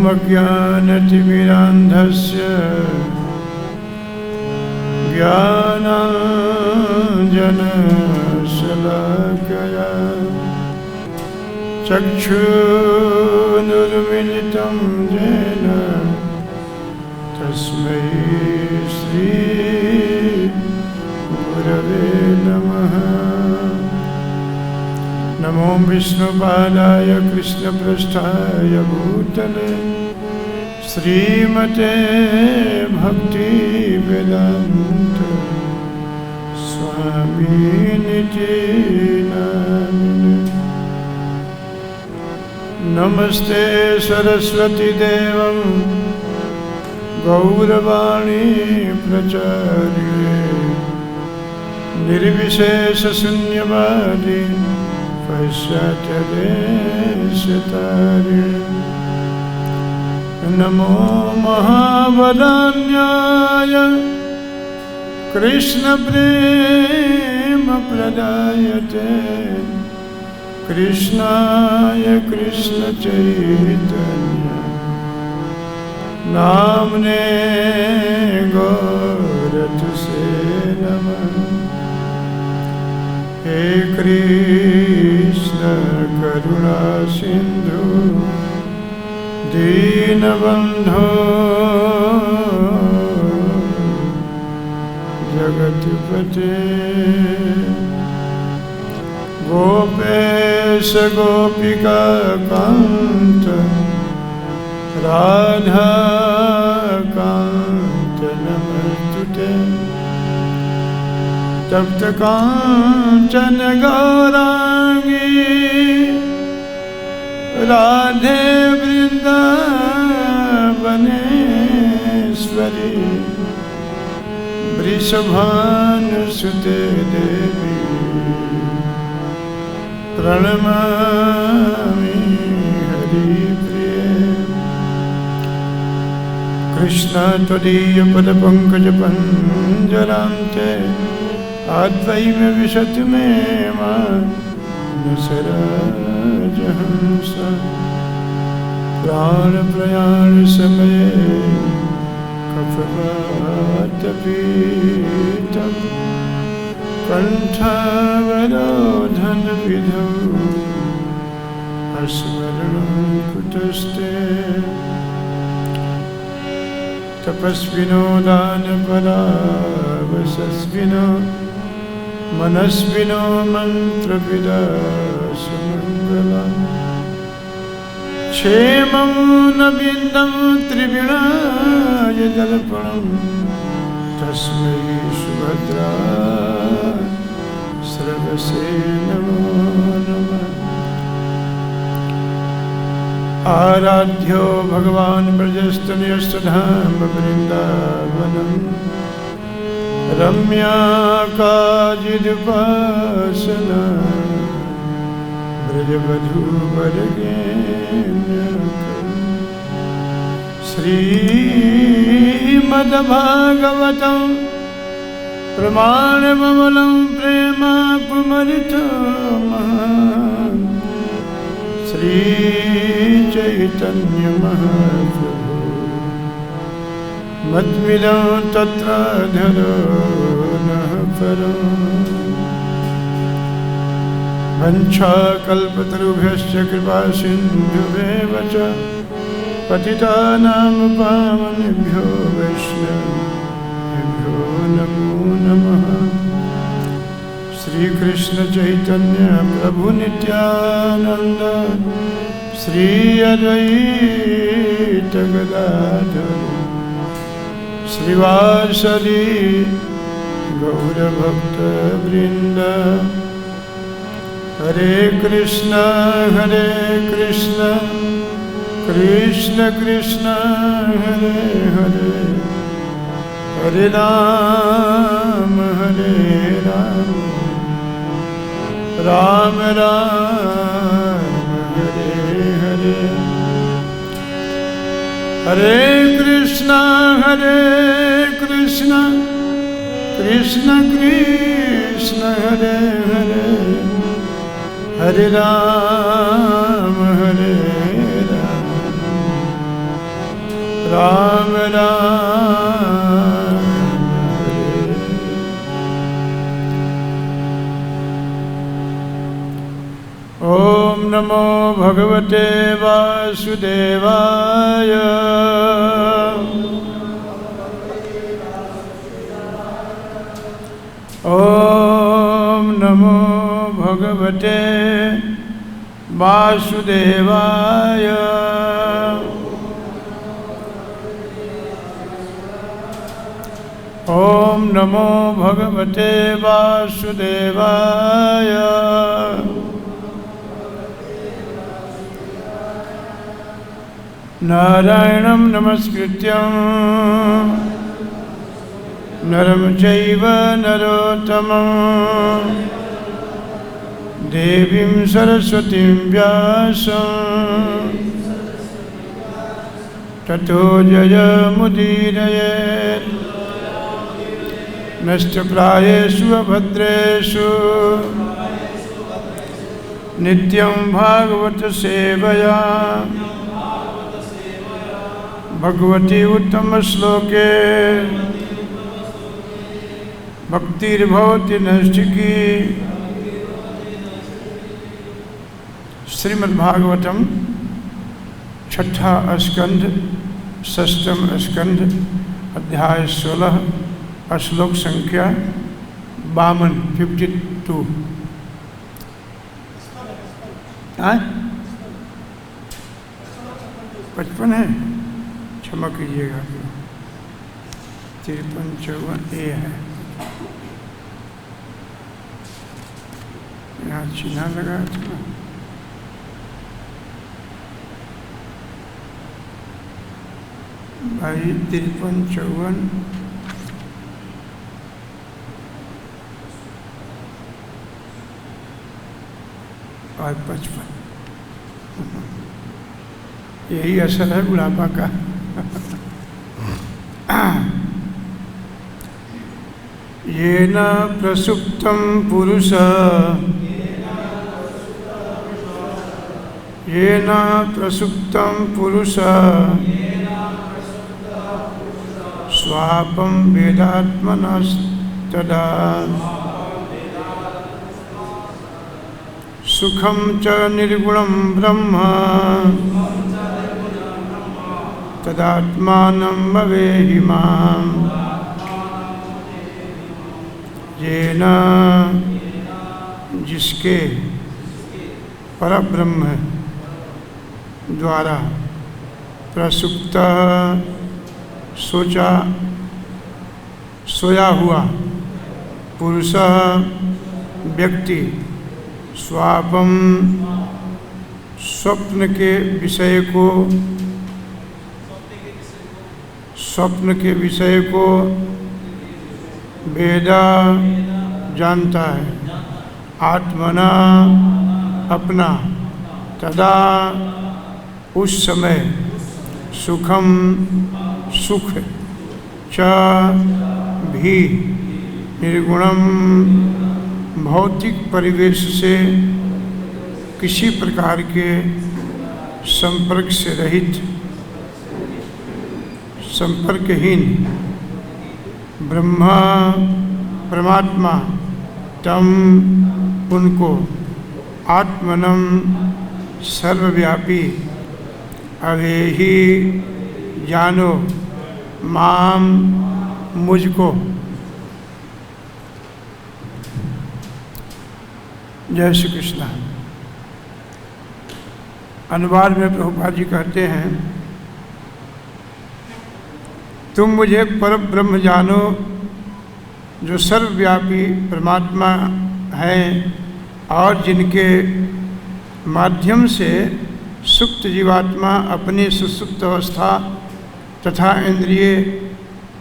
ओमज्ञानतिमिरान्धस्य ज्ञानाञ्जनशलाकया चक्षुरुन्मिलितं येन तस्मै श्रीगुरवे नमः। नमो विष्णुपादाय कृष्णपृष्ठाय भूतले श्रीमते भक्तिवेदान्त स्वामिनिति नामिने। नमस्ते सरस्वती देवं गौरवाणी प्रचारिणे निर्विशेषशून्यवादी पश्चात्यदेशतारिणे। नमो महावदान्याय कृष्णप्रेमप्रदायते कृष्णाय कृष्णचैतन्य नाम्ने गौरतुसे नमः। हे कृष्ण करुणा सिंधु दीनबंधो जगत्पते गोपेश गोपिका कांत राधा कांत नमस्तुते। तप्त कांचन गौरांगी राधे वृंदावनेश्वरी वृषभानुसुते देवी प्रणमामि हरिप्रिये। कृष्ण त्वदीयपदपङ्कजपञ्जरान्ते आद्वैम विशति मे मानसराजहंस। प्राणप्रयाण समये कफवातपीतं कण्ठावरोधनविधौ अस्मरणं कुतस्ते। तपस्विनो दानपरावसस्विनो मनस्विनो मंत्रविदा सुमंगलम्। क्षेमं न विन्दं त्रिविणाय दर्पणं तस्मै सुभद्रा स्रवसे नमो नमः। आराध्यो भगवान् ब्रजस्तनयस्तधाम वृन्दावनम् रम्या काचिदुपासना ब्रजवधूवरगेन्द्र। श्रीमद्भागवतं प्रमाणममलं प्रेमापुमरितमः। श्रीचैतन्य महाप्रभु मद्मिदं तत्र धरो नः परम्। वंशाकल्पतरुभ्यश्च कृपासिन्धुभ्येव च पतितानां पावनेभ्यो वैष्णवेभ्यो नमो नमः। श्रीकृष्ण चैतन्य प्रभु नित्यानंद श्री अद्वैत गदाधर श्रीवासदि गौरभक्तवृन्द। हरे कृष्ण कृष्ण कृष्ण हरे हरे हरे राम राम राम हरे हरे। हरे कृष्ण कृष्ण कृष्ण हरे हरे हरे राम राम राम हरे। ओम नमो भगवते वासुदेवाय। ओम नमो भगवते वासुदेवाय। ओम नमो भगवते वासुदेवाय। नारायणं नमस्कृत्यं नरं चैव नरोत्तमं देवीं सरस्वतीं व्यासं ततो जयमुदीरयेत्। नष्टप्रायेषु अभद्रेषु नित्यं भागवत सेवया भगवती उत्तम श्लोके भक्तिर्भवति नैष्ठिकी। श्रीमद्भागवतम छठा स्कंध षष्ठम स्कंध अध्याय 16 श्लोक संख्या 52 52। 55 है, क्षमा कीजिएगा। 53-54 ये है, यहाँ चिन्ह लगा था। भाई 53-54 और 55। यही असर है बुढ़ापा का। येन प्रसुप्तं पुरुष येन प्रसुप्तं पुरुष स्वापं वेदात्मनस्तदा सुखं च निर्गुणं ब्रह्म तदात्मानं भवेहि माम्। येन जिसके परब्रह्म द्वारा प्रसुप्त सोचा सोया हुआ पुरुष व्यक्ति स्वापम स्वप्न के विषय को वेदा जानता है, आत्मना अपना, तदा उस समय सुखम सुख च भी निर्गुणम भौतिक परिवेश से किसी प्रकार के संपर्क से रहित संपर्कहीन ब्रह्मा परमात्मा तम उनको आत्मनम सर्वव्यापी अवेही जानो माम मुझको। जय श्री कृष्ण। अनुवाद में प्रभुपाद जी कहते हैं, तुम मुझे परब्रह्म जानो जो सर्वव्यापी परमात्मा है और जिनके माध्यम से सुप्त जीवात्मा अपनी सुसुप्त अवस्था तथा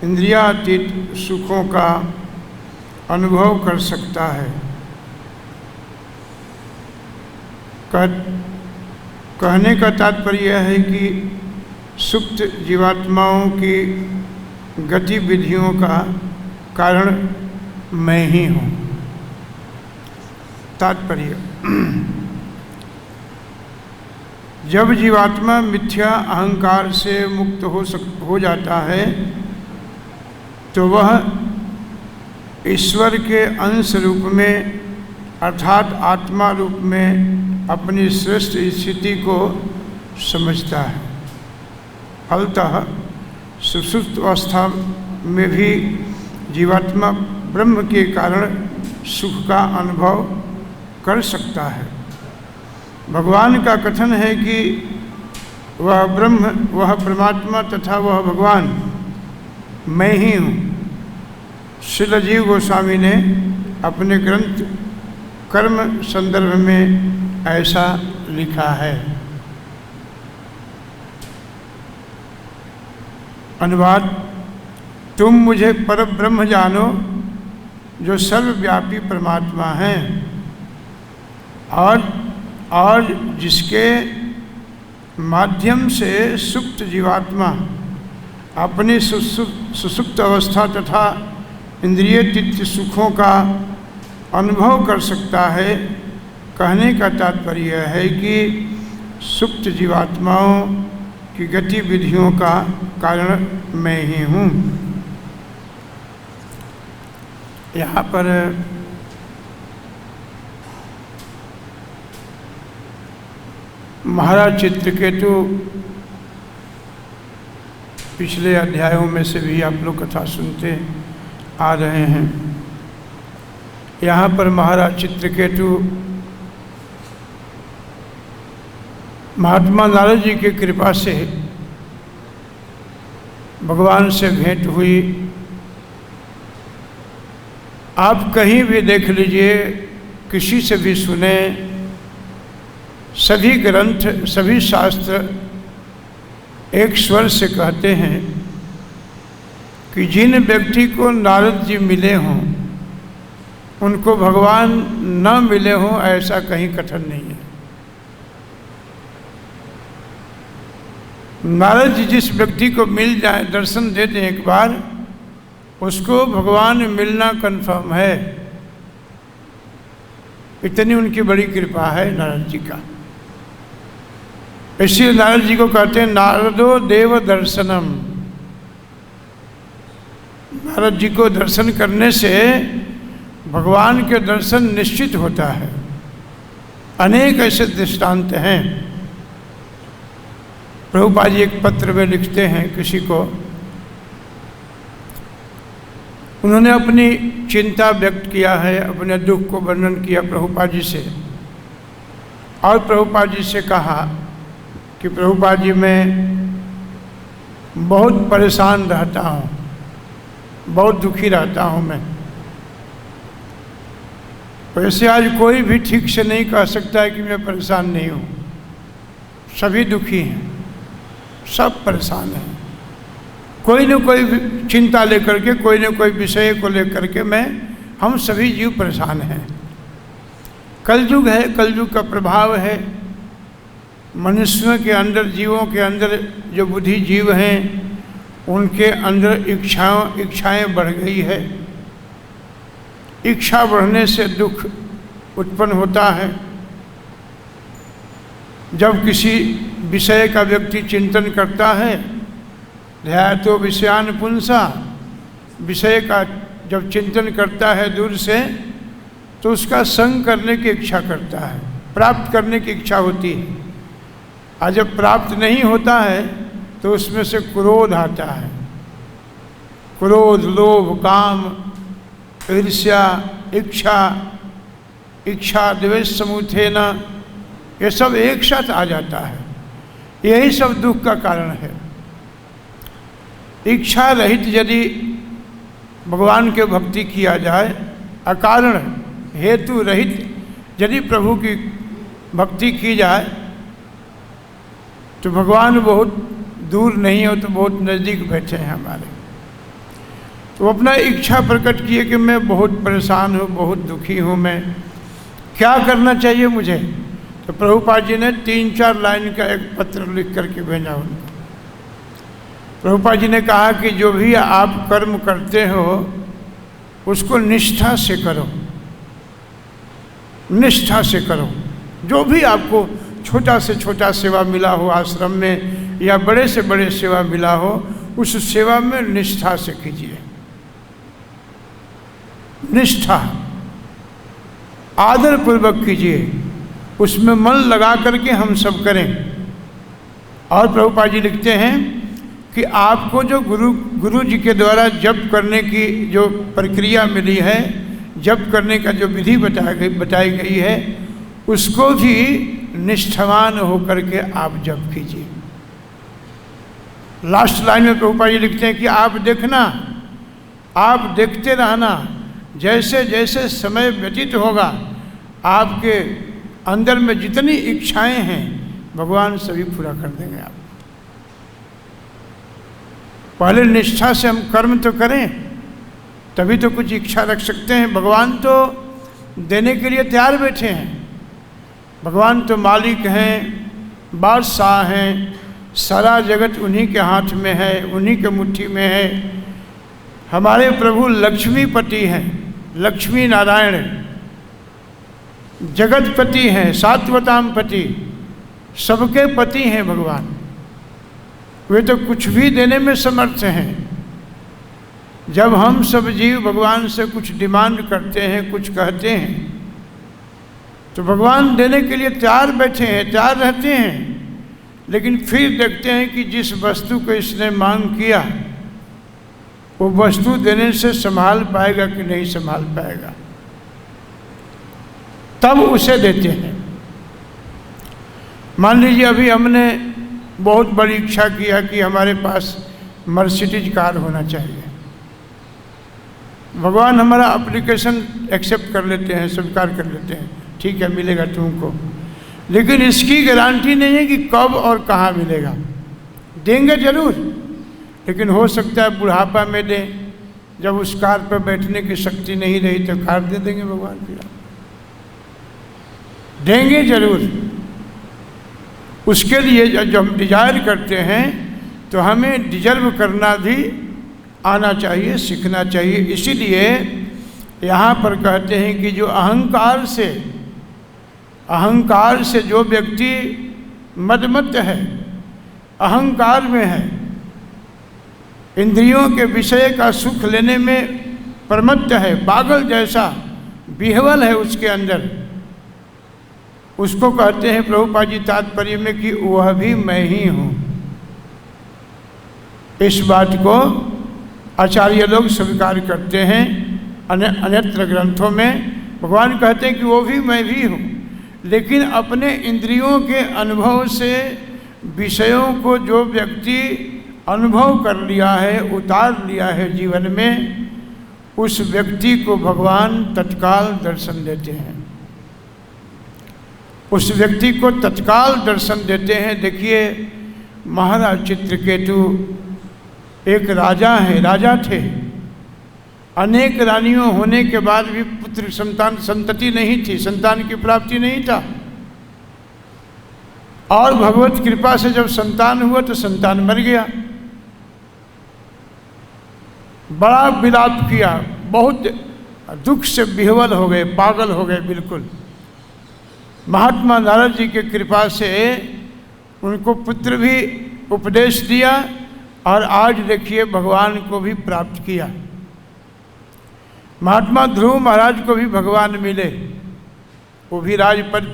इंद्रियातीत सुखों का अनुभव कर सकता है। कहने का तात्पर्य यह है कि सुप्त जीवात्माओं की गतिविधियों का कारण मैं ही हूँ। तात्पर्य, जब जीवात्मा मिथ्या अहंकार से मुक्त हो जाता है तो वह ईश्वर के अंश रूप में अर्थात आत्मा रूप में अपनी श्रेष्ठ स्थिति को समझता है। फलतः सुषुप्त अवस्था में भी जीवात्मा ब्रह्म के कारण सुख का अनुभव कर सकता है। भगवान का कथन है कि वह ब्रह्म, वह परमात्मा तथा वह भगवान मैं ही हूँ। श्रील जीव गोस्वामी ने अपने ग्रंथ कर्म संदर्भ में ऐसा लिखा है। अनुवाद: तुम मुझे पर ब्रह्म जानो जो सर्वव्यापी परमात्मा हैं और जिसके माध्यम से सुप्त जीवात्मा अपनी सुसुप्त अवस्था तथा इंद्रियतीत सुखों का अनुभव कर सकता है। कहने का तात्पर्य है कि सुप्त जीवात्माओं की गतिविधियों का कारण मैं ही हूँ। यहाँ पर महाराज चित्रकेतु पिछले अध्यायों में से भी आप लोग कथा सुनते आ रहे हैं। यहाँ पर महाराज चित्रकेतु महात्मा नारद जी की कृपा से भगवान से भेंट हुई। आप कहीं भी देख लीजिए, किसी से भी सुने, सभी ग्रंथ, सभी शास्त्र एक स्वर से कहते हैं कि जिन व्यक्ति को नारद जी मिले हों उनको भगवान न मिले हों, ऐसा कहीं कथन नहीं है। नारद जी जिस व्यक्ति को मिल जाए, दर्शन दे दें एक बार, उसको भगवान मिलना कन्फर्म है। इतनी उनकी बड़ी कृपा है नारद जी का। इसलिए नारद जी को कहते हैं नारदो देव दर्शनम। नारद जी को दर्शन करने से भगवान के दर्शन निश्चित होता है। अनेक ऐसे दृष्टांत हैं। प्रभुपाद जी एक पत्र में लिखते हैं किसी को, उन्होंने अपनी चिंता व्यक्त किया है, अपने दुख को वर्णन किया प्रभुपाद जी से, और प्रभुपाद जी से कहा कि प्रभुपाद जी मैं बहुत परेशान रहता हूँ, बहुत दुखी रहता हूँ मैं। वैसे आज कोई भी ठीक से नहीं कह सकता है कि मैं परेशान नहीं हूँ। सभी दुखी हैं, सब परेशान हैं। कोई न कोई चिंता लेकर के, कोई न कोई विषय को लेकर के हम सभी जीव परेशान हैं। कलयुग है, कलयुग का प्रभाव है। मनुष्यों के अंदर, जीवों के अंदर जो बुद्धि जीव हैं उनके अंदर इच्छाएं बढ़ गई है। इच्छा बढ़ने से दुख उत्पन्न होता है। जब किसी विषय का व्यक्ति चिंतन करता है, ध्यातो विषयान पुंसा, विषय का जब चिंतन करता है दूर से, तो उसका संग करने की इच्छा करता है, प्राप्त करने की इच्छा होती है। और जब प्राप्त नहीं होता है तो उसमें से क्रोध आता है। क्रोध, लोभ, काम, ईर्ष्या, इच्छा द्वेष समूथेन, ये सब एक साथ आ जाता है। यही सब दुख का कारण है। इच्छा रहित यदि भगवान के भक्ति किया जाए, अकारण हेतु रहित यदि प्रभु की भक्ति की जाए, तो भगवान बहुत दूर नहीं हो तो बहुत नज़दीक बैठे हैं हमारे। तो अपना इच्छा प्रकट किए कि मैं बहुत परेशान हूँ, बहुत दुखी हूँ, मैं क्या करना चाहिए मुझे। तो प्रभुपाद जी ने 3-4 लाइन का एक पत्र लिख करके भेजा उनको। प्रभुपाद जी ने कहा कि जो भी आप कर्म करते हो उसको निष्ठा से करो, निष्ठा से करो। जो भी आपको छोटा से छोटा सेवा मिला हो आश्रम में या बड़े से बड़े सेवा मिला हो, उस सेवा में निष्ठा से कीजिए। निष्ठा आदर पूर्वक कीजिए, उसमें मन लगा करके हम सब करें। और प्रभुपाद जी लिखते हैं कि आपको जो गुरु जी के द्वारा जप करने की जो प्रक्रिया मिली है, जप करने का जो विधि बताई गई है, उसको भी निष्ठावान होकर के आप जप कीजिए। लास्ट लाइन में प्रभुपाद जी लिखते हैं कि आप देखना, आप देखते रहना, जैसे जैसे समय व्यतीत होगा आपके अंदर में जितनी इच्छाएं हैं भगवान सभी पूरा कर देंगे आप। पहले निष्ठा से हम कर्म तो करें, तभी तो कुछ इच्छा रख सकते हैं। भगवान तो देने के लिए तैयार बैठे हैं, भगवान तो मालिक हैं, बादशाह हैं, सारा जगत उन्हीं के हाथ में है, उन्हीं के मुट्ठी में है। हमारे प्रभु लक्ष्मीपति हैं, लक्ष्मी नारायण जगतपति हैं, सात्वताम पति, सबके पति हैं भगवान। वे तो कुछ भी देने में समर्थ हैं। जब हम सब जीव भगवान से कुछ डिमांड करते हैं, कुछ कहते हैं, तो भगवान देने के लिए तैयार बैठे हैं, तैयार रहते हैं। लेकिन फिर देखते हैं कि जिस वस्तु को इसने मांग किया वो वस्तु देने से संभाल पाएगा कि नहीं संभाल पाएगा, तब उसे देते हैं। मान लीजिए अभी हमने बहुत बड़ी इच्छा किया कि हमारे पास मर्सिडीज कार होना चाहिए। भगवान हमारा एप्लीकेशन एक्सेप्ट कर लेते हैं, स्वीकार कर लेते हैं, ठीक है मिलेगा तुमको, लेकिन इसकी गारंटी नहीं है कि कब और कहाँ मिलेगा। देंगे जरूर, लेकिन हो सकता है बुढ़ापा में दें, जब उस कार पर बैठने की शक्ति नहीं रही तो कार दे देंगे भगवान फिर। देंगे जरूर, उसके लिए जब हम डिजायर करते हैं तो हमें डिजर्व करना भी आना चाहिए, सीखना चाहिए। इसीलिए यहाँ पर कहते हैं कि जो अहंकार से जो व्यक्ति मदमत्त है, अहंकार में है, इंद्रियों के विषय का सुख लेने में प्रमत्त है, पागल जैसा विह्वल है उसके अंदर, उसको कहते हैं प्रभुपाद जी तात्पर्य में कि वह भी मैं ही हूँ। इस बात को आचार्य लोग स्वीकार करते हैं। अन्यत्र ग्रंथों में भगवान कहते हैं कि वो भी मैं भी हूँ, लेकिन अपने इंद्रियों के अनुभव से विषयों को जो व्यक्ति अनुभव कर लिया है, उतार लिया है जीवन में, उस व्यक्ति को भगवान तत्काल दर्शन देते हैं, उस व्यक्ति को तत्काल दर्शन देते हैं। देखिए महाराज चित्रकेतु एक राजा हैं, राजा थे, अनेक रानियों होने के बाद भी पुत्र संतति नहीं थी, संतान की प्राप्ति नहीं था। और भगवत कृपा से जब संतान हुआ तो संतान मर गया। बड़ा विलाप किया, बहुत दुख से विह्वल हो गए, पागल हो गए बिल्कुल। महात्मा नारद जी की कृपा से उनको पुत्र भी उपदेश दिया और आज देखिए भगवान को भी प्राप्त किया। महात्मा ध्रुव महाराज को भी भगवान मिले, वो भी राजपद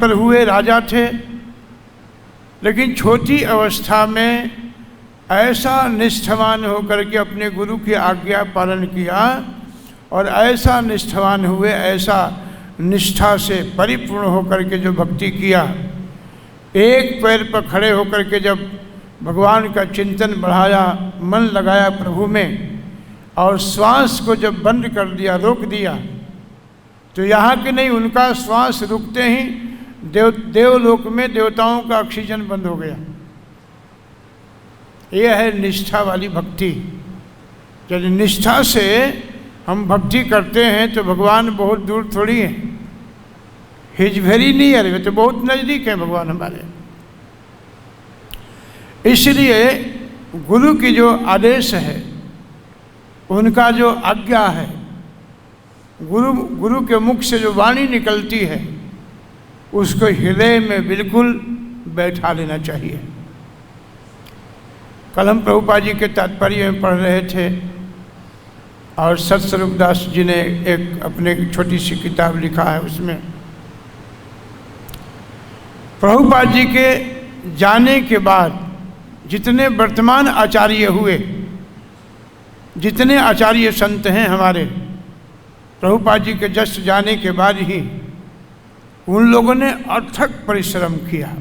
पर हुए, राजा थे, लेकिन छोटी अवस्था में ऐसा निष्ठावान होकर के अपने गुरु की आज्ञा पालन किया और ऐसा निष्ठावान हुए, ऐसा निष्ठा से परिपूर्ण होकर के जो भक्ति किया, एक पैर पर खड़े होकर के जब भगवान का चिंतन बढ़ाया, मन लगाया प्रभु में, और श्वास को जब बंद कर दिया, रोक दिया, तो यहाँ के नहीं उनका श्वास रुकते ही देवलोक में देवताओं का ऑक्सीजन बंद हो गया। यह है निष्ठा वाली भक्ति। जब निष्ठा से हम भक्ति करते हैं तो भगवान बहुत दूर थोड़ी है, ही इज वेरी नियर, वे तो बहुत नज़दीक है भगवान हमारे। इसलिए गुरु की जो आदेश है, उनका जो आज्ञा है, गुरु के मुख से जो वाणी निकलती है, उसको हृदय में बिल्कुल बैठा लेना चाहिए। कल हम प्रभुपाद जी के तात्पर्य में पढ़ रहे थे और सत्स्वरूपदास जी ने एक अपने छोटी सी किताब लिखा है, उसमें प्रभुपाद जी के जाने के बाद जितने वर्तमान आचार्य हुए, जितने आचार्य संत हैं हमारे, प्रभुपाद जी के जस्ट जाने के बाद ही उन लोगों ने अथक परिश्रम किया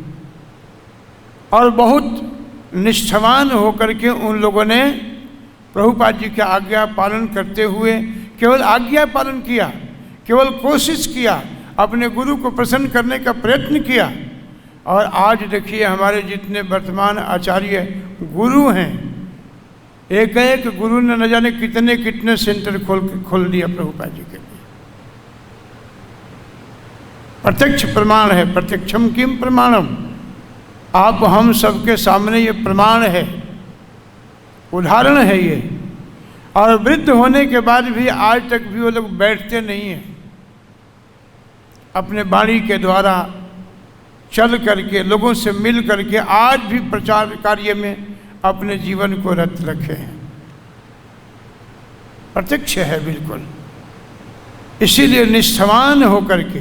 और बहुत निष्ठावान होकर के उन लोगों ने प्रभुपाद जी की आज्ञा पालन करते हुए केवल आज्ञा पालन किया, केवल कोशिश किया, अपने गुरु को प्रसन्न करने का प्रयत्न किया। और आज देखिए हमारे जितने वर्तमान आचार्य गुरु हैं, एक एक गुरु ने न जाने कितने कितने सेंटर खोल दिया प्रभुपाद जी के लिए। प्रत्यक्ष प्रमाण है, प्रत्यक्षम किम प्रमाणम। आप हम सबके सामने ये प्रमाण है, उदाहरण है ये। और वृद्ध होने के बाद भी आज तक भी वो लोग बैठते नहीं हैं, अपने वाणी के द्वारा चल करके, लोगों से मिल करके आज भी प्रचार कार्य में अपने जीवन को रत रखे हैं। प्रत्यक्ष है बिल्कुल। इसीलिए निष्ठावान होकर के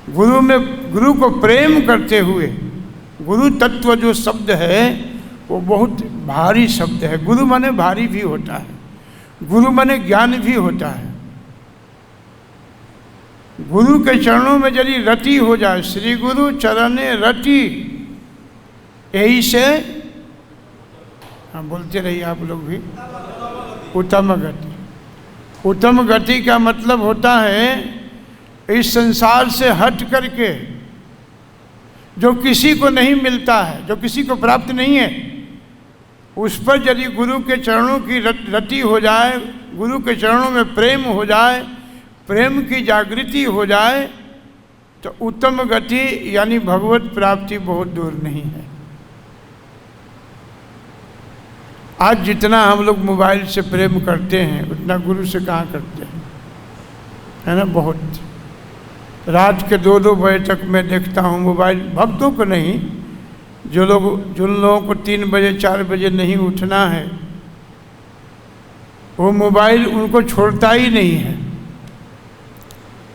गुरु को प्रेम करते हुए, गुरु तत्व जो शब्द है वो बहुत भारी शब्द है। गुरु माने भारी भी होता है, गुरु माने ज्ञान भी होता है। गुरु के चरणों में यदि रति हो जाए, श्री गुरु चरणे रति, यही से, हाँ बोलते रहिए आप लोग भी, उत्तम गति। उत्तम गति का मतलब होता है इस संसार से हट करके जो किसी को नहीं मिलता है, जो किसी को प्राप्त नहीं है, उस पर यदि गुरु के चरणों की रति हो जाए, गुरु के चरणों में प्रेम हो जाए, प्रेम की जागृति हो जाए, तो उत्तम गति यानी भगवत प्राप्ति बहुत दूर नहीं है। आज जितना हम लोग मोबाइल से प्रेम करते हैं उतना गुरु से कहाँ करते हैं, है ना। बहुत रात के 2-2 बजे तक मैं देखता हूँ मोबाइल, भक्तों को नहीं, जिन लोगों को 3 बजे 4 बजे नहीं उठना है, वो मोबाइल उनको छोड़ता ही नहीं है।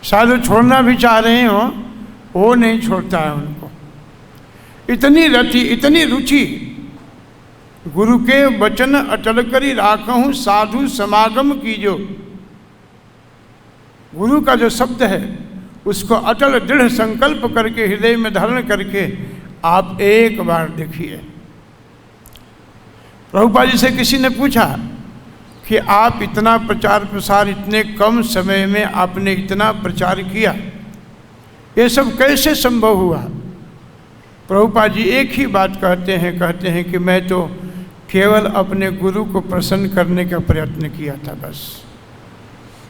शायद वो छोड़ना भी चाह रहे हो, वो नहीं छोड़ता है उनको। इतनी रति, इतनी रुचि, गुरु के वचन अटल करी राखहूँ साधु समागम कीजो। गुरु का जो शब्द है उसको अटल दृढ़ संकल्प करके हृदय में धारण करके आप एक बार देखिए। प्रभुपाद जी से किसी ने पूछा कि आप इतना प्रचार प्रसार, इतने कम समय में आपने इतना प्रचार किया, ये सब कैसे संभव हुआ? प्रभुपाद जी एक ही बात कहते हैं कि मैं तो केवल अपने गुरु को प्रसन्न करने का प्रयत्न किया था। बस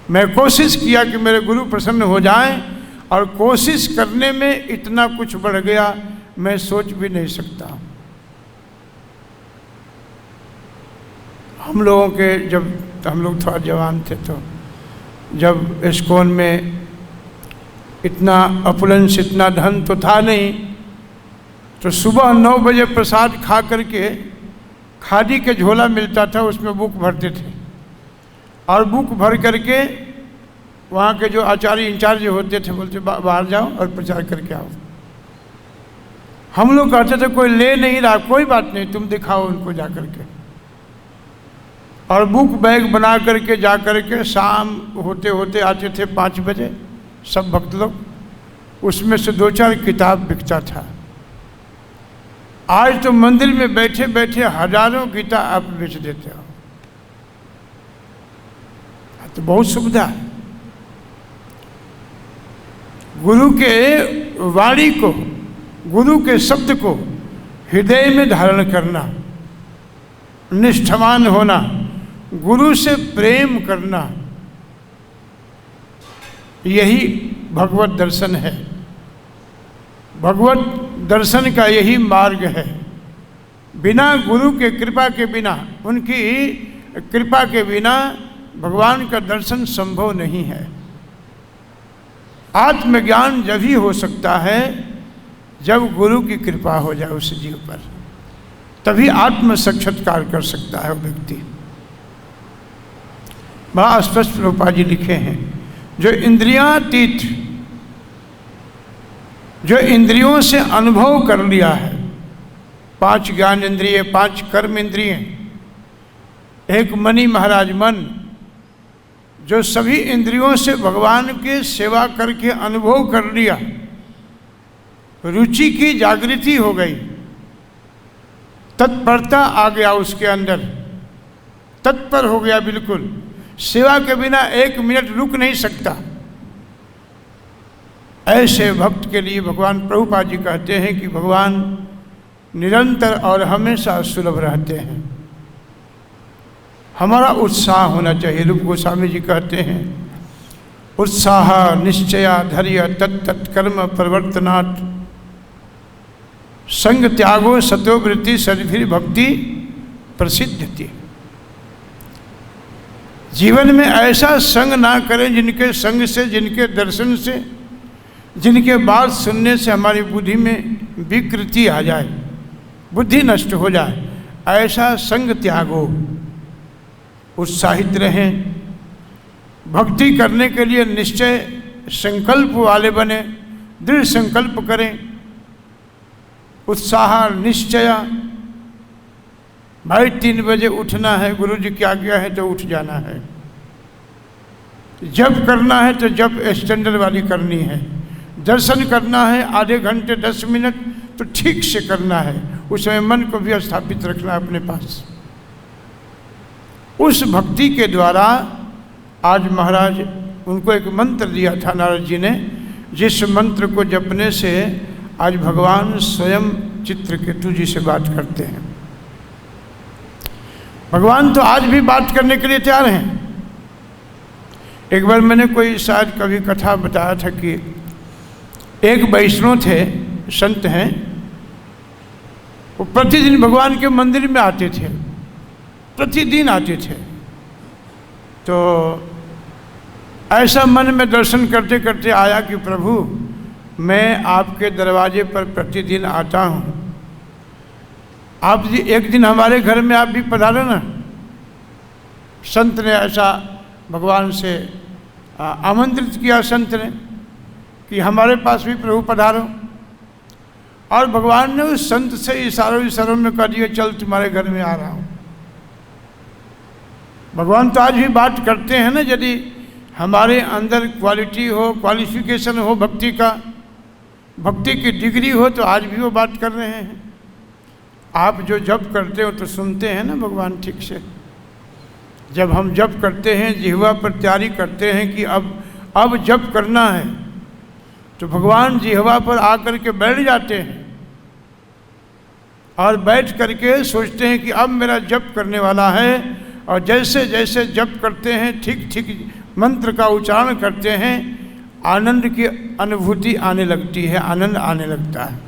मैं कोशिश किया कि मेरे गुरु प्रसन्न हो जाएं, और कोशिश करने में इतना कुछ बढ़ गया मैं सोच भी नहीं सकता। हम लोगों के जब हम लोग थोड़ा जवान थे तो जब इस्कॉन में इतना अपुलंस, इतना धन तो था नहीं, तो सुबह 9 बजे प्रसाद खा करके खादी के झोला मिलता था, उसमें बुक भरते थे और बुक भर करके वहाँ के जो आचार्य इंचार्ज होते थे बोलते बाहर जाओ और प्रचार करके आओ। हम लोग कहते थे कोई ले नहीं रहा, कोई बात नहीं, तुम दिखाओ उनको जा करके। और बुक बैग बना करके जा करके शाम होते होते आते थे 5 बजे सब भक्त लोग, उसमें से 2-4 किताब बिकता था। आज तो मंदिर में बैठे बैठे हजारों किताब आप बेच देते हो, तो बहुत सुविधा है। गुरु के वाणी को, गुरु के शब्द को हृदय में धारण करना, निष्ठावान होना, गुरु से प्रेम करना, यही भगवत दर्शन है। भगवत दर्शन का यही मार्ग है। बिना गुरु के कृपा के बिना, उनकी कृपा के बिना भगवान का दर्शन संभव नहीं है। आत्मज्ञान जब ही हो सकता है जब गुरु की कृपा हो जाए उस जीव पर, तभी आत्म साक्षात्कार कर सकता है वो व्यक्ति। बड़ा स्पष्ट प्रभुपाद जी लिखे हैं, जो इंद्रियातीत, जो इंद्रियों से अनुभव कर लिया है, 5 ज्ञान इंद्रिय, 5 कर्म इंद्रिय, एक मणि महाराज मन, जो सभी इंद्रियों से भगवान के सेवा करके अनुभव कर लिया, रुचि की जागृति हो गई, तत्परता आ गया उसके अंदर, तत्पर हो गया बिल्कुल, सेवा के बिना 1 मिनट रुक नहीं सकता। ऐसे भक्त के लिए भगवान प्रभुपाद जी कहते हैं कि भगवान निरंतर और हमेशा सुलभ रहते हैं। हमारा उत्साह होना चाहिए। रूप गोस्वामी जी कहते हैं, उत्साह निश्चया धैर्य तत्त कर्म प्रवर्तनात् संग त्यागो सतोवृत्ति सद्भिर भक्ति प्रसिद्धति। जीवन में ऐसा संग ना करें जिनके संग से, जिनके दर्शन से, जिनके बात सुनने से हमारी बुद्धि में विकृति आ जाए, बुद्धि नष्ट हो जाए, ऐसा संग त्यागो। उत्साहित रहें, भक्ति करने के लिए निश्चय संकल्प वाले बने, दृढ़ संकल्प करें। उत्साह निश्चय, भाई 3 बजे उठना है, गुरु जी की आज्ञा है तो उठ जाना है। जप करना है तो जप स्टैंडर्ड वाली करनी है। दर्शन करना है आधे घंटे 10 मिनट तो ठीक से करना है, उसमें मन को भी स्थापित रखना है अपने पास। उस भक्ति के द्वारा आज महाराज उनको एक मंत्र दिया था नारद जी ने, जिस मंत्र को जपने से आज भगवान स्वयं चित्रकेतु जी से बात करते हैं। भगवान तो आज भी बात करने के लिए तैयार हैं। एक बार मैंने कोई शायद कभी कथा बताया था कि एक वैष्णव थे, संत हैं, वो प्रतिदिन भगवान के मंदिर में आते थे, प्रतिदिन आते थे। तो ऐसा मन में दर्शन करते करते आया कि प्रभु मैं आपके दरवाजे पर प्रतिदिन आता हूँ, आप जी एक दिन हमारे घर में आप भी पधारो ना। संत ने ऐसा भगवान से आमंत्रित किया, संत ने, कि हमारे पास भी प्रभु पधारो। और भगवान ने उस संत से इशारों में कह दिया, चल तुम्हारे घर में आ रहा हूँ। भगवान तो आज भी बात करते हैं ना, यदि हमारे अंदर क्वालिटी हो, क्वालिफिकेशन हो भक्ति का, भक्ति की डिग्री हो, तो आज भी वो बात कर रहे हैं। आप जो जप करते हो तो सुनते हैं ना भगवान ठीक से। जब हम जप करते हैं, जिह्वा पर तैयारी करते हैं कि अब जप करना है, तो भगवान जिह्वा पर आकर के बैठ जाते हैं और बैठ करके सोचते हैं कि अब मेरा जप करने वाला है। और जैसे जैसे जप करते हैं, ठीक ठीक मंत्र का उच्चारण करते हैं, आनंद की अनुभूति आने लगती है, आनंद आने लगता है।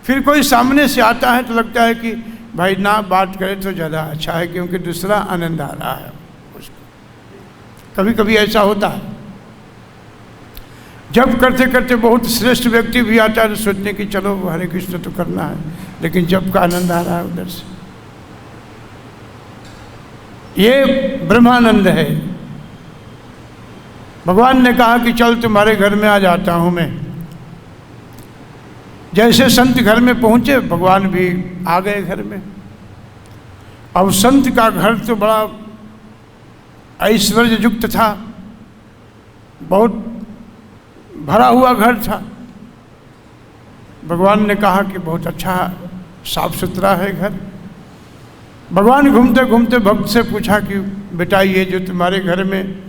फिर कोई सामने से आता है तो लगता है कि भाई ना बात करे तो ज़्यादा अच्छा है, क्योंकि दूसरा आनंद आ रहा है उसको। कभी कभी ऐसा होता है। जब करते करते बहुत श्रेष्ठ व्यक्ति भी आता है तो सोचने कि चलो हरे कृष्ण तो करना है, लेकिन जब का आनंद आ रहा है उधर से। ये ब्रह्मानंद है। भगवान ने कहा कि चल तुम्हारे घर में आ जाता हूँ मैं। जैसे संत घर में पहुँचे, भगवान भी आ गए घर में। अब संत का घर तो बड़ा ऐश्वर्य युक्त था, बहुत भरा हुआ घर था। भगवान ने कहा कि बहुत अच्छा साफ सुथरा है घर। भगवान घूमते घूमते भक्त से पूछा कि बेटा ये जो तुम्हारे घर में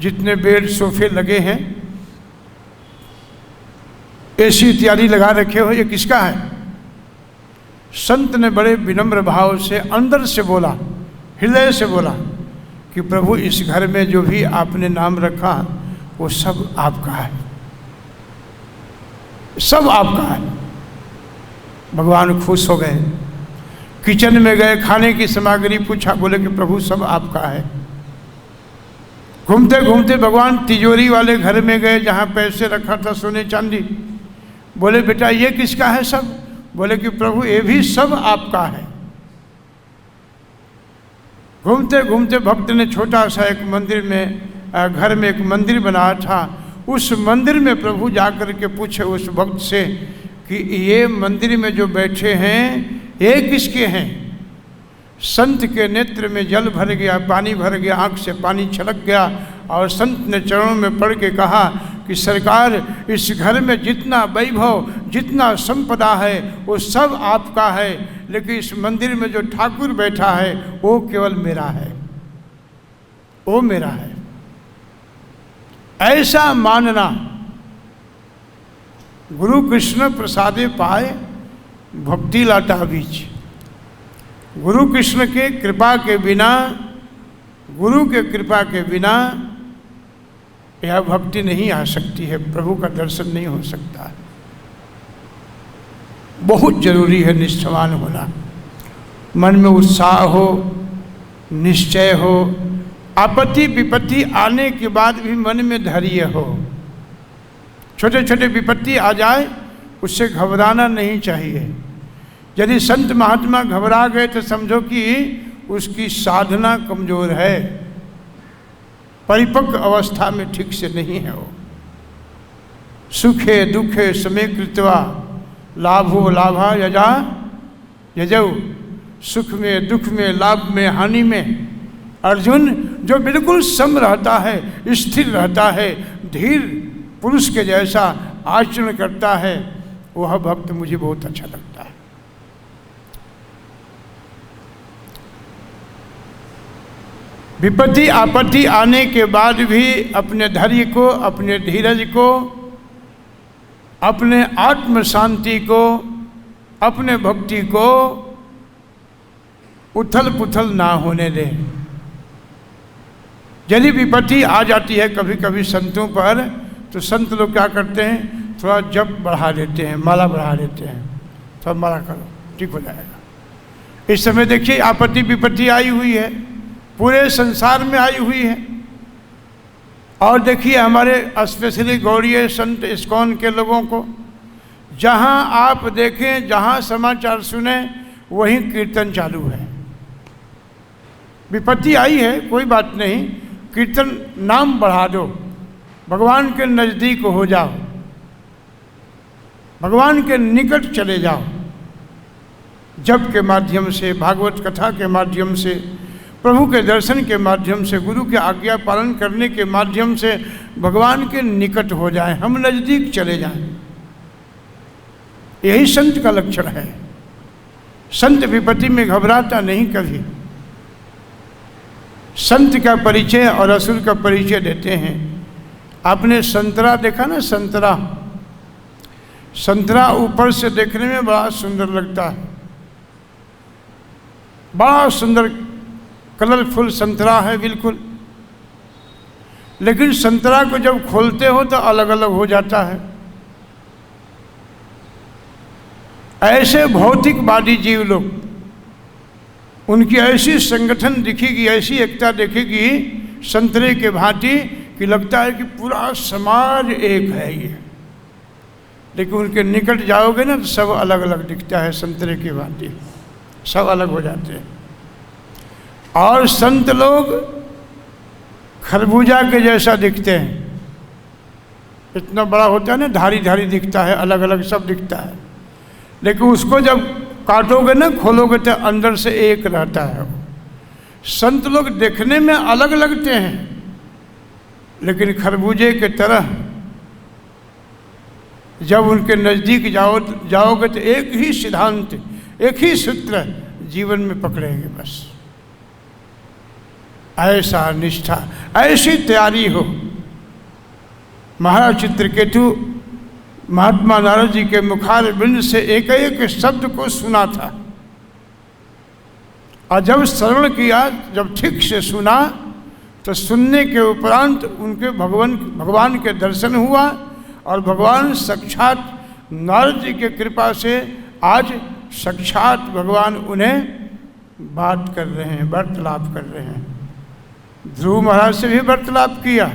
जितने बेड सोफे लगे हैं, एसी इत्यादि लगा रखे हो, ये किसका है? संत ने बड़े विनम्र भाव से अंदर से बोला, हृदय से बोला कि प्रभु इस घर में जो भी आपने नाम रखा वो सब आपका है, सब आपका है। भगवान खुश हो गए। किचन में गए, खाने की सामग्री पूछा, बोले कि प्रभु सब आपका है। घूमते घूमते भगवान तिजोरी वाले घर में गए जहाँ पैसे रखा था सोने चांदी। बोले बेटा ये किसका है सब? बोले कि प्रभु ये भी सब आपका है। घूमते घूमते भक्त ने छोटा सा एक मंदिर में, घर में एक मंदिर बनाया था। उस मंदिर में प्रभु जाकर के पूछे उस भक्त से कि ये मंदिर में जो बैठे हैं ये किसके हैं? संत के नेत्र में जल भर गया, पानी भर गया, आँख से पानी छलक गया और संत ने चरणों में पड़ के कहा कि सरकार इस घर में जितना वैभव, जितना संपदा है वो सब आपका है, लेकिन इस मंदिर में जो ठाकुर बैठा है वो केवल मेरा है, वो मेरा है। ऐसा मानना गुरु कृष्ण प्रसादे पाए भक्ति लाटा बीच। गुरु कृष्ण के कृपा के बिना, गुरु के कृपा के बिना यह भक्ति नहीं आ सकती है, प्रभु का दर्शन नहीं हो सकता है। बहुत जरूरी है निष्ठावान होना, मन में उत्साह हो, निश्चय हो, आपत्ति विपत्ति आने के बाद भी मन में धैर्य हो। छोटे छोटे विपत्ति आ जाए उससे घबराना नहीं चाहिए। यदि संत महात्मा घबरा गए तो समझो कि उसकी साधना कमजोर है, परिपक्व अवस्था में ठीक से नहीं है वो। सुखे दुखे समय कृत्वा लाभो लाभा यजा यजौ। सुख में, दुख में, लाभ में, हानि में अर्जुन जो बिल्कुल सम रहता है, स्थिर रहता है, धीर पुरुष के जैसा आचरण करता है, वह भक्त मुझे बहुत अच्छा लगता है। विपत्ति आपत्ति आने के बाद भी अपने धैर्य को, अपने धीरज को, अपने आत्म शांति को, अपने भक्ति को उथल पुथल ना होने दें। यदि विपत्ति आ जाती है कभी कभी संतों पर, तो संत लोग क्या करते हैं, थोड़ा जप बढ़ा देते हैं, माला बढ़ा देते हैं, थोड़ा माला करो ठीक हो जाएगा। इस समय देखिए आपत्ति विपत्ति आई हुई है, पूरे संसार में आई हुई है। और देखिए हमारे स्पेशली गौड़ीय संत इस्कॉन के लोगों को, जहाँ आप देखें, जहाँ समाचार सुने, वहीं कीर्तन चालू है। विपत्ति आई है कोई बात नहीं, कीर्तन नाम बढ़ा दो, भगवान के नज़दीक हो जाओ, भगवान के निकट चले जाओ। जप के माध्यम से, भागवत कथा के माध्यम से, प्रभु के दर्शन के माध्यम से, गुरु के आज्ञा पालन करने के माध्यम से भगवान के निकट हो जाएं, हम नज़दीक चले जाएं। यही संत का लक्षण है। संत विपत्ति में घबराता नहीं कभी। संत का परिचय और असुर का परिचय देते हैं। आपने संतरा देखा ना, संतरा, संतरा ऊपर से देखने में बड़ा सुंदर लगता है, बड़ा सुंदर कलरफुल संतरा है बिल्कुल, लेकिन संतरा को जब खोलते हो तो अलग अलग हो जाता है। ऐसे भौतिकवादी जीव लोग, उनकी ऐसी संगठन दिखेगी, ऐसी एकता दिखेगी संतरे के भांति कि लगता है कि पूरा समाज एक है ये, लेकिन उनके निकट जाओगे ना तो सब अलग अलग दिखता है, संतरे की भांति सब अलग हो जाते हैं। और संत लोग खरबूजा के जैसा दिखते हैं, इतना बड़ा होता है ना, धारी धारी दिखता है, अलग अलग सब दिखता है, लेकिन उसको जब काटोगे ना, खोलोगे तो अंदर से एक रहता है। संत लोग देखने में अलग लगते हैं, लेकिन खरबूजे के तरह जब उनके नज़दीक जाओगे तो एक ही सिद्धांत, एक ही सूत्र जीवन में पकड़ेंगे बस। ऐसा निष्ठा, ऐसी तैयारी हो। महाराज चित्रकेतु महात्मा नारद जी के मुखार बिंद से एक एक शब्द को सुना था, और जब श्रवण किया, जब ठीक से सुना, तो सुनने के उपरांत उनके भगवान के दर्शन हुआ, और भगवान साक्षात नारद जी के कृपा से आज साक्षात भगवान उन्हें बात कर रहे हैं, वार्तालाप कर रहे हैं। ध्रुव महाराज से भी वार्तालाप किया।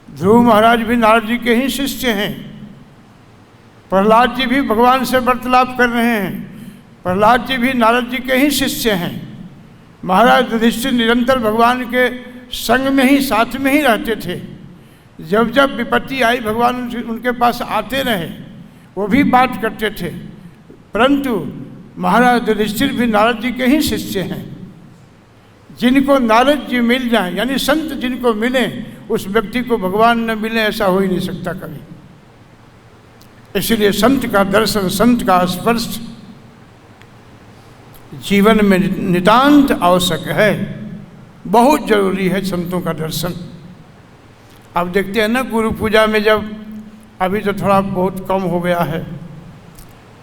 ध्रुव महाराज भी नारद जी के ही शिष्य हैं। प्रहलाद जी भी भगवान से वार्तालाप कर रहे हैं। प्रहलाद जी भी नारद जी के ही शिष्य हैं। महाराज युधिष्ठिर निरंतर भगवान के संग में ही, साथ में ही रहते थे। जब जब विपत्ति आई भगवान उनके पास आते रहे, वो भी बात करते थे। परंतु महाराज युधिष्ठिर भी नारद जी के ही शिष्य हैं। जिनको नारद जी मिल जाए, यानी संत जिनको मिले, उस व्यक्ति को भगवान न मिले ऐसा हो ही नहीं सकता कभी। इसलिए संत का दर्शन, संत का स्पर्श जीवन में नितांत आवश्यक है, बहुत जरूरी है संतों का दर्शन। अब देखते हैं ना, गुरु पूजा में जब, अभी तो थोड़ा बहुत कम हो गया है,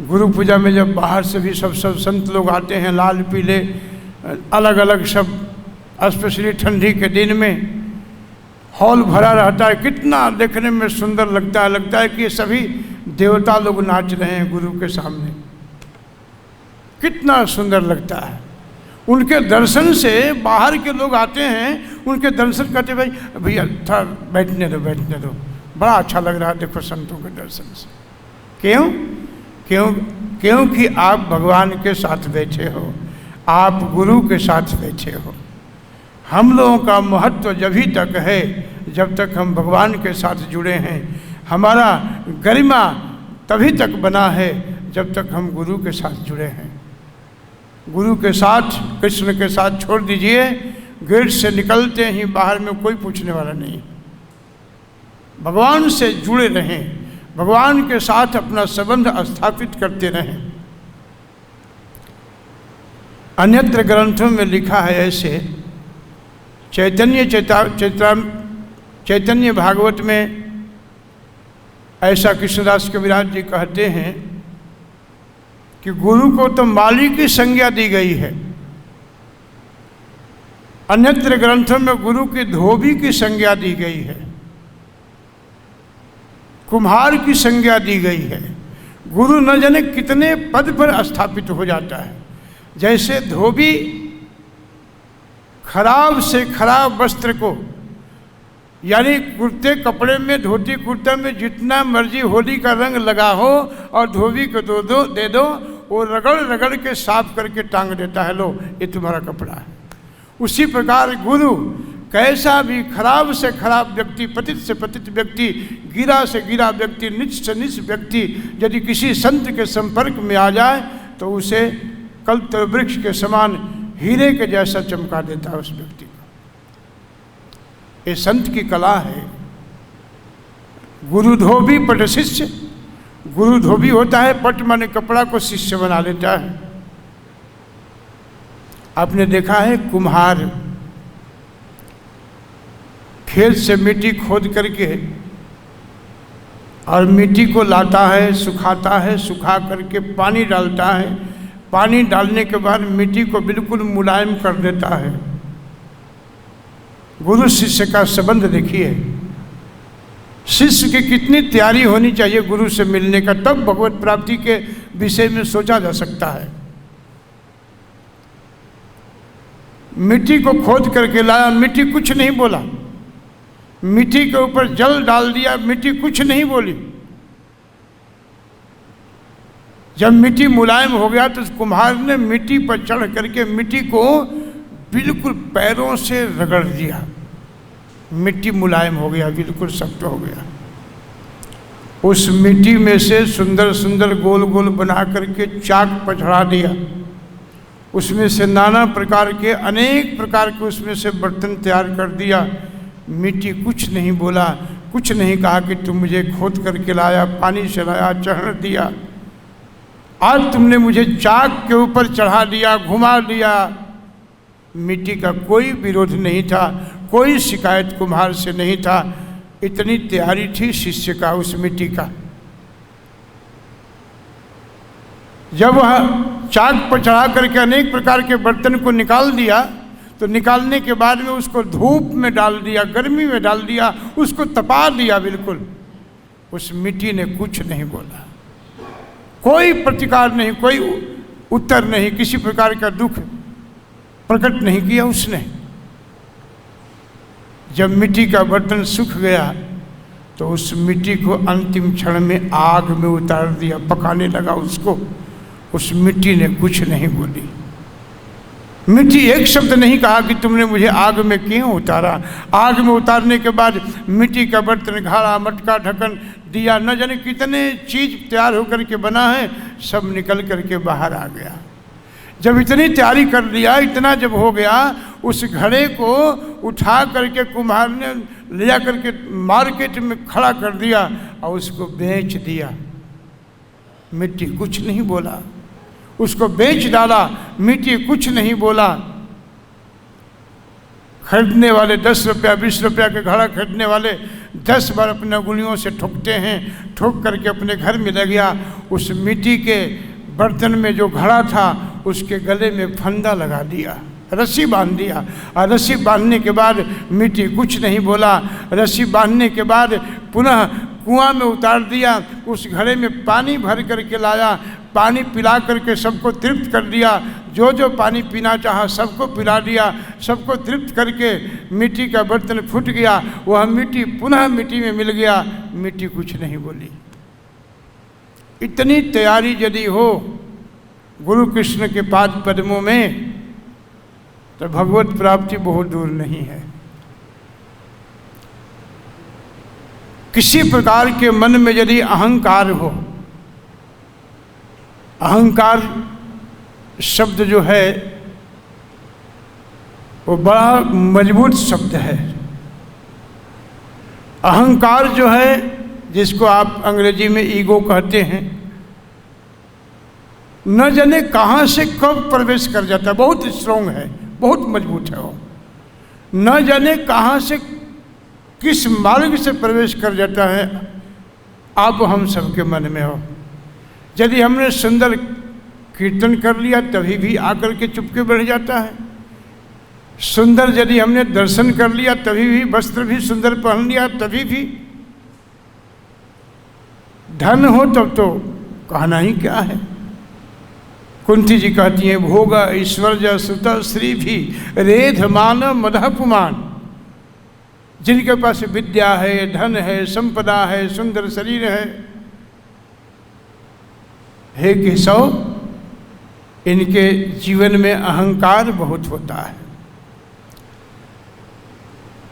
गुरु पूजा में जब बाहर से भी सब संत लोग आते हैं, लाल पीले अलग अलग सब, स्पेशली ठंडी के दिन में हॉल भरा रहता है, कितना देखने में सुंदर लगता है। लगता है कि ये सभी देवता लोग नाच रहे हैं गुरु के सामने, कितना सुंदर लगता है। उनके दर्शन से बाहर के लोग आते हैं, उनके दर्शन करते, भाई भैया थोड़ा बैठने दो, बैठने दो, बड़ा अच्छा लग रहा है देखो संतों के दर्शन से। क्योंकि आप भगवान के साथ बैठे हो, आप गुरु के साथ बैठे हो। हम लोगों का महत्व जभी तक है जब तक हम भगवान के साथ जुड़े हैं। हमारा गरिमा तभी तक बना है जब तक हम गुरु के साथ जुड़े हैं। गुरु के साथ, कृष्ण के साथ छोड़ दीजिए, गेट से निकलते ही बाहर में कोई पूछने वाला नहीं। भगवान से जुड़े रहें, भगवान के साथ अपना संबंध स्थापित करते रहें। अन्यत्र ग्रंथों में लिखा है ऐसे, चैतन्य भागवत में ऐसा कृष्णदास कविराज जी कहते हैं कि गुरु को तो माली की संज्ञा दी गई है। अन्यत्र ग्रंथों में गुरु की धोबी की संज्ञा दी गई है, कुम्हार की संज्ञा दी गई है। गुरु न जाने कितने पद पर स्थापित हो जाता है। जैसे धोबी खराब से खराब वस्त्र को, यानी कुर्ते कपड़े में, धोती कुर्ता में जितना मर्जी होली का रंग लगा हो और धोबी को दे दो, वो रगड़ रगड़ के साफ करके टांग देता है, लो ये तुम्हारा कपड़ा है। उसी प्रकार गुरु कैसा भी खराब से खराब व्यक्ति, पतित से पतित व्यक्ति, गिरा से गिरा व्यक्ति, नीच से नीच व्यक्ति यदि किसी संत के संपर्क में आ जाए तो उसे कल्प वृक्ष के समान हीरे के जैसा चमका देता है उस व्यक्ति को। ये संत की कला है। गुरु धोबी पट शिष्य, गुरु धोबी होता है, पट माने कपड़ा को शिष्य बना लेता है। आपने देखा है कुम्हार खेत से मिट्टी खोद करके और मिट्टी को लाता है, सुखाता है, सुखा करके पानी डालता है। पानी डालने के बाद मिट्टी को बिल्कुल मुलायम कर देता है। गुरु शिष्य का संबंध देखिए, शिष्य की कितनी तैयारी होनी चाहिए गुरु से मिलने का, तब भगवत प्राप्ति के विषय में सोचा जा सकता है। मिट्टी को खोद करके लाया, मिट्टी कुछ नहीं बोला। मिट्टी के ऊपर जल डाल दिया, मिट्टी कुछ नहीं बोली। जब मिट्टी मुलायम हो गया तो कुम्हार ने मिट्टी पर चढ़ करके मिट्टी को बिल्कुल पैरों से रगड़ दिया। मिट्टी मुलायम हो गया, बिल्कुल सख्त हो गया। उस मिट्टी में से सुंदर सुंदर गोल गोल बना करके चाक पर चढ़ा दिया। उसमें से नाना प्रकार के, अनेक प्रकार के उसमें से बर्तन तैयार कर दिया। मिट्टी कुछ नहीं बोला, कुछ नहीं कहा कि तुम मुझे खोद करके लाया, पानी से लाया, चढ़ दिया। आज तुमने मुझे चाक के ऊपर चढ़ा दिया, घुमा दिया। मिट्टी का कोई विरोध नहीं था, कोई शिकायत कुम्हार से नहीं था। इतनी तैयारी थी शिष्य का उस मिट्टी का। जब वह चाक पर चढ़ा करके अनेक प्रकार के बर्तन को निकाल दिया तो निकालने के बाद में उसको धूप में डाल दिया, गर्मी में डाल दिया, उसको तपा दिया बिल्कुल। उस मिट्टी ने कुछ नहीं बोला, कोई प्रतिकार नहीं, कोई उत्तर नहीं, किसी प्रकार का दुख प्रकट नहीं किया उसने। जब मिट्टी का बर्तन सूख गया तो उस मिट्टी को अंतिम क्षण में आग में उतार दिया, पकाने लगा उसको। उस मिट्टी ने कुछ नहीं बोली, मिट्टी एक शब्द नहीं कहा कि तुमने मुझे आग में क्यों उतारा। आग में उतारने के बाद मिट्टी का बर्तन, घड़ा, मटका, ढक्कन, दिया, न जाने कितने चीज तैयार होकर के बना है, सब निकल करके बाहर आ गया। जब इतनी तैयारी कर लिया, इतना जब हो गया, उस घड़े को उठा करके कुम्हार ने ले जा करके मार्केट में खड़ा कर दिया और उसको बेच दिया। मिट्टी कुछ नहीं बोला, उसको बेच डाला, मिट्टी कुछ नहीं बोला। खरीदने वाले 10 रुपया 20 रुपया के घड़ा खरीदने वाले 10 बार अपने उंगलियों से ठोकते हैं, ठोक करके अपने घर में ले गया। उस मिट्टी के बर्तन में जो घड़ा था उसके गले में फंदा लगा दिया, रस्सी बांध दिया। और रस्सी बांधने के बाद मिट्टी कुछ नहीं बोला। रस्सी बांधने के बाद पुनः कुआं में उतार दिया, उस घड़े में पानी भर करके लाया, पानी पिला करके सबको तृप्त कर दिया। जो जो पानी पीना चाहा सबको पिला दिया, सबको तृप्त करके मिट्टी का बर्तन फूट गया। वह मिट्टी पुनः मिट्टी में मिल गया, मिट्टी कुछ नहीं बोली। इतनी तैयारी यदि हो गुरु कृष्ण के पाद पद्मों में तो भगवत प्राप्ति बहुत दूर नहीं है। किसी प्रकार के मन में यदि अहंकार हो, अहंकार शब्द जो है वो बड़ा मजबूत शब्द है। अहंकार जो है, जिसको आप अंग्रेजी में ईगो कहते हैं, न जाने कहाँ से कब प्रवेश कर जाता है। बहुत स्ट्रॉन्ग है, बहुत मजबूत है वो। न जाने कहाँ से किस मार्ग से प्रवेश कर जाता है, आप हम सबके मन में हो। यदि हमने सुंदर कीर्तन कर लिया तभी भी आकर के चुपके बैठ जाता है। सुंदर यदि हमने दर्शन कर लिया तभी भी, वस्त्र भी सुंदर पहन लिया तभी भी, धन हो तब तो कहना ही क्या है। कुंती जी कहती हैं, भोग ऐश्वर्य सुत श्री भी रेध मान मदह पुमान। जिनके पास विद्या है, धन है, संपदा है, सुंदर शरीर है, हे केशव, इनके जीवन में अहंकार बहुत होता है।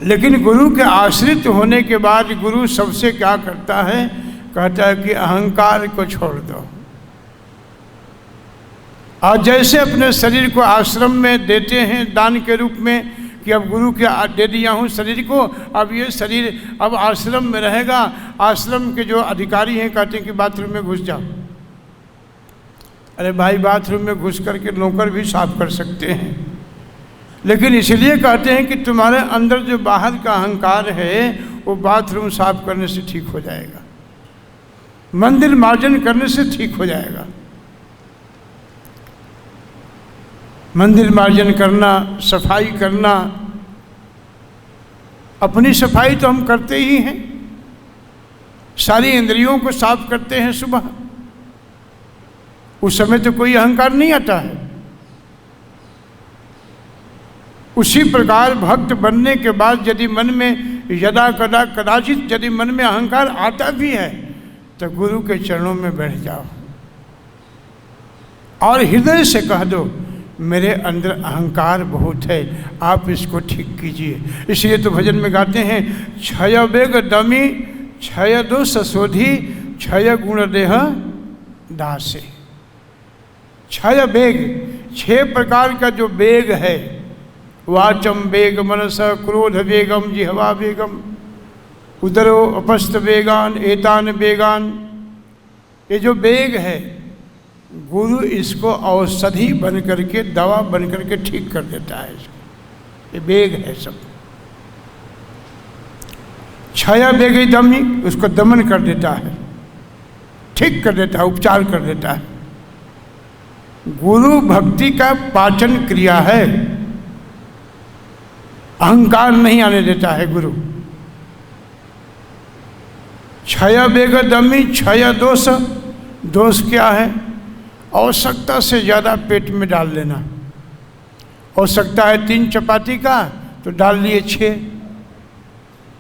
लेकिन गुरु के आश्रित होने के बाद गुरु सबसे क्या करता है, कहता है कि अहंकार को छोड़ दो। और जैसे अपने शरीर को आश्रम में देते हैं दान के रूप में कि अब गुरु के दे दिया हूँ शरीर को, अब ये शरीर अब आश्रम में रहेगा। आश्रम के जो अधिकारी हैं कहते हैं कि बाथरूम में घुस जाओ। अरे भाई, बाथरूम में घुस करके नौकर भी साफ कर सकते हैं, लेकिन इसलिए कहते हैं कि तुम्हारे अंदर जो बाहर का अहंकार है वो बाथरूम साफ करने से ठीक हो जाएगा, मंदिर मार्जन करने से ठीक हो जाएगा। मंदिर मार्जन करना, सफाई करना, अपनी सफाई तो हम करते ही हैं, सारी इंद्रियों को साफ करते हैं सुबह, उस समय तो कोई अहंकार नहीं आता है। उसी प्रकार भक्त बनने के बाद यदि मन में यदा कदा कदाचित यदि मन में अहंकार आता भी है तो गुरु के चरणों में बैठ जाओ और हृदय से कह दो, मेरे अंदर अहंकार बहुत है, आप इसको ठीक कीजिए। इसलिए तो भजन में गाते हैं, क्षय वेग दमी क्षय दोष शोधी क्षय गुण देह दासे। क्षय वेग, 6 प्रकार का जो वेग है, वाचम वेग मनस क्रोध वेगम जिह्वा वेगम उदरो अपस्त वेगान एतान वेगान, ये जो वेग है गुरु इसको औषधि बन करके, दवा बन करके ठीक कर देता है इसको। ये वेग है सब। क्षय वेग दमी, उसको दमन कर देता है, ठीक कर देता है, उपचार कर देता है। गुरु भक्ति का पाचन क्रिया है, अहंकार नहीं आने देता है गुरु। क्षय वेग दमी क्षय दोष, दोष क्या है? आवश्यकता से ज़्यादा पेट में डाल लेना। आवश्यकता है 3 चपाती का तो डाल लिए 6,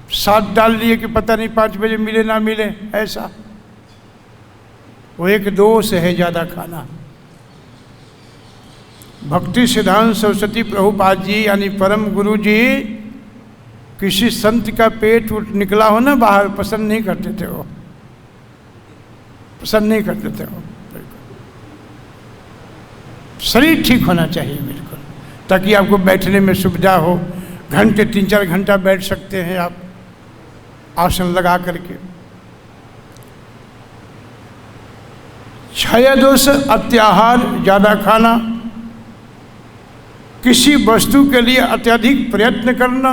साथ डाल लिए कि पता नहीं 5 बजे मिले ना मिले, ऐसा वो एक दोष है ज़्यादा खाना। भक्ति सिद्धांत सरस्वती प्रभुपाद जी यानी परम गुरु जी किसी संत का पेट निकला हो ना बाहर, पसंद नहीं करते थे वो, पसंद नहीं करते थे वो। शरीर ठीक होना चाहिए बिल्कुल, ताकि आपको बैठने में सुविधा हो। घंटे 3-4 घंटा बैठ सकते हैं आप आसन लगा करके। क्षय दोष अत्याहार, ज़्यादा खाना, किसी वस्तु के लिए अत्यधिक प्रयत्न करना,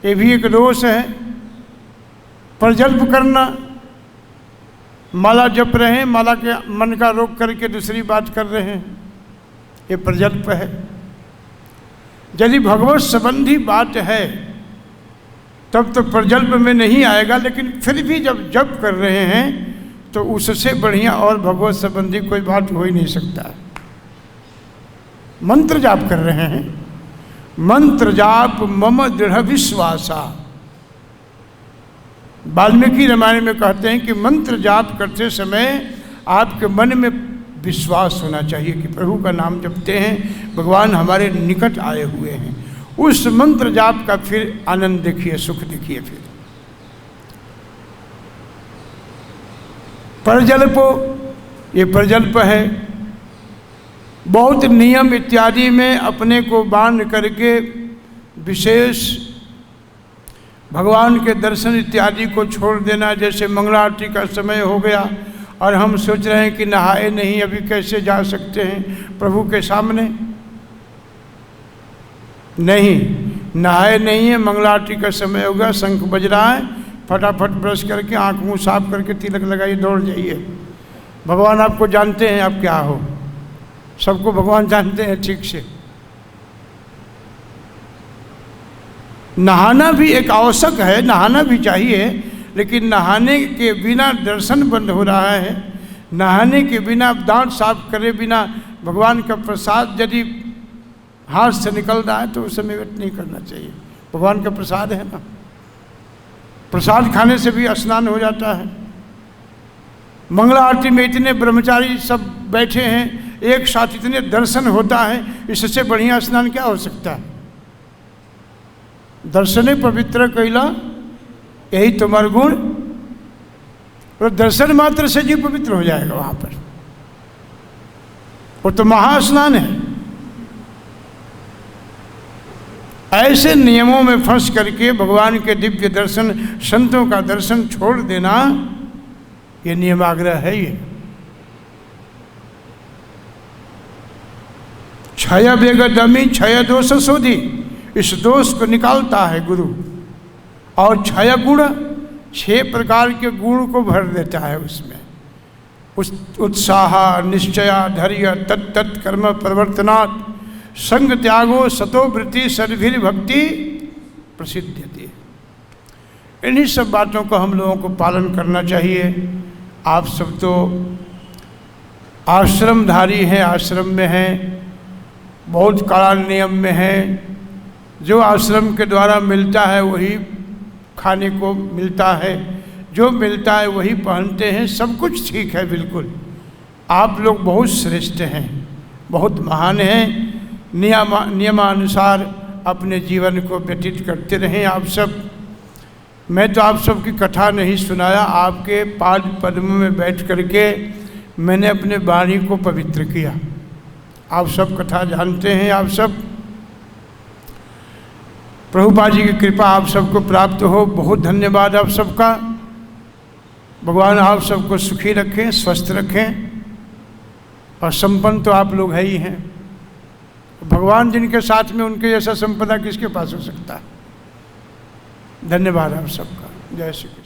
ये भी एक दोष है। प्रजल्प करना, माला जप रहे हैं, माला के मन का रोक करके दूसरी बात कर रहे हैं, ये प्रजल्प है। यदि भगवत संबंधी बात है तब तो प्रजल्प में नहीं आएगा, लेकिन फिर भी जब जप कर रहे हैं तो उससे बढ़िया और भगवत संबंधी कोई बात हो ही नहीं सकता। मंत्र जाप कर रहे हैं, मंत्र जाप मम दृढ़ विश्वासा। वाल्मीकि रामायण में कहते हैं कि मंत्र जाप करते समय आपके मन में विश्वास होना चाहिए कि प्रभु का नाम जपते हैं, भगवान हमारे निकट आए हुए हैं। उस मंत्र जाप का फिर आनंद देखिए, सुख देखिए। फिर प्रजल्पो, ये प्रजल्प है। बहुत नियम इत्यादि में अपने को बांध करके विशेष भगवान के दर्शन इत्यादि को छोड़ देना। जैसे मंगला आरती का समय हो गया और हम सोच रहे हैं कि नहाए नहीं, अभी कैसे जा सकते हैं प्रभु के सामने। नहीं, नहाए नहीं है, मंगला आरती का समय होगा, शंख बज रहा है, फटाफट ब्रश करके आँख मुँह साफ करके तिलक लगाइए, दौड़ जाइए। भगवान आपको जानते हैं आप क्या हो, सबको भगवान जानते हैं ठीक से। नहाना भी एक आवश्यक है, नहाना भी चाहिए, लेकिन नहाने के बिना दर्शन बंद हो रहा है। नहाने के बिना, दांत साफ करे बिना भगवान का प्रसाद यदि हाथ से निकल रहा है तो उसे वेट नहीं करना चाहिए। भगवान का प्रसाद है ना, प्रसाद खाने से भी स्नान हो जाता है। मंगला आरती में इतने ब्रह्मचारी सब बैठे हैं, एक साथ इतने दर्शन होता है, इससे बढ़िया स्नान क्या हो सकता है। दर्शने पवित्र कैला, यही तुम्हारा गुण। और दर्शन मात्र से जीव पवित्र हो जाएगा वहां पर, वो तो महास्नान है। ऐसे नियमों में फंस करके भगवान के दिव्य दर्शन, संतों का दर्शन छोड़ देना, ये नियमाग्रह है। ये क्षय वेगदमी क्षय दोष शोधि, इस दोष को निकालता है गुरु। और क्षय गुण, 6 प्रकार के गुण को भर देता है उसमें। उत्साह, निश्चय, धैर्य, तत्त कर्म प्रवर्तनात्, संग त्यागो सतो वृत्ति सद्भिर भक्ति प्रसिद्ध्यति। इन्हीं सब बातों को हम लोगों को पालन करना चाहिए। आप सब तो आश्रमधारी हैं, आश्रम में हैं, बहुत कड़ा नियम में हैं। जो आश्रम के द्वारा मिलता है वही खाने को मिलता है, जो मिलता है वही पहनते हैं, सब कुछ ठीक है बिल्कुल। आप लोग बहुत श्रेष्ठ हैं, बहुत महान हैं। नियमानुसार अपने जीवन को व्यतीत करते रहें आप सब। मैं तो आप सब की कथा नहीं सुनाया, आपके पाद पद्म में बैठ करके मैंने अपने वाणी को पवित्र किया। आप सब कथा जानते हैं। आप सब, प्रभुपाद जी की कृपा आप सबको प्राप्त हो। बहुत धन्यवाद आप सबका। भगवान आप सबको सुखी रखें, स्वस्थ रखें, और संपन्न तो आप लोग है ही हैं। भगवान जिनके साथ में, उनके जैसा संपदा किसके पास हो सकता है। धन्यवाद आप सबका। जय श्री कृष्ण।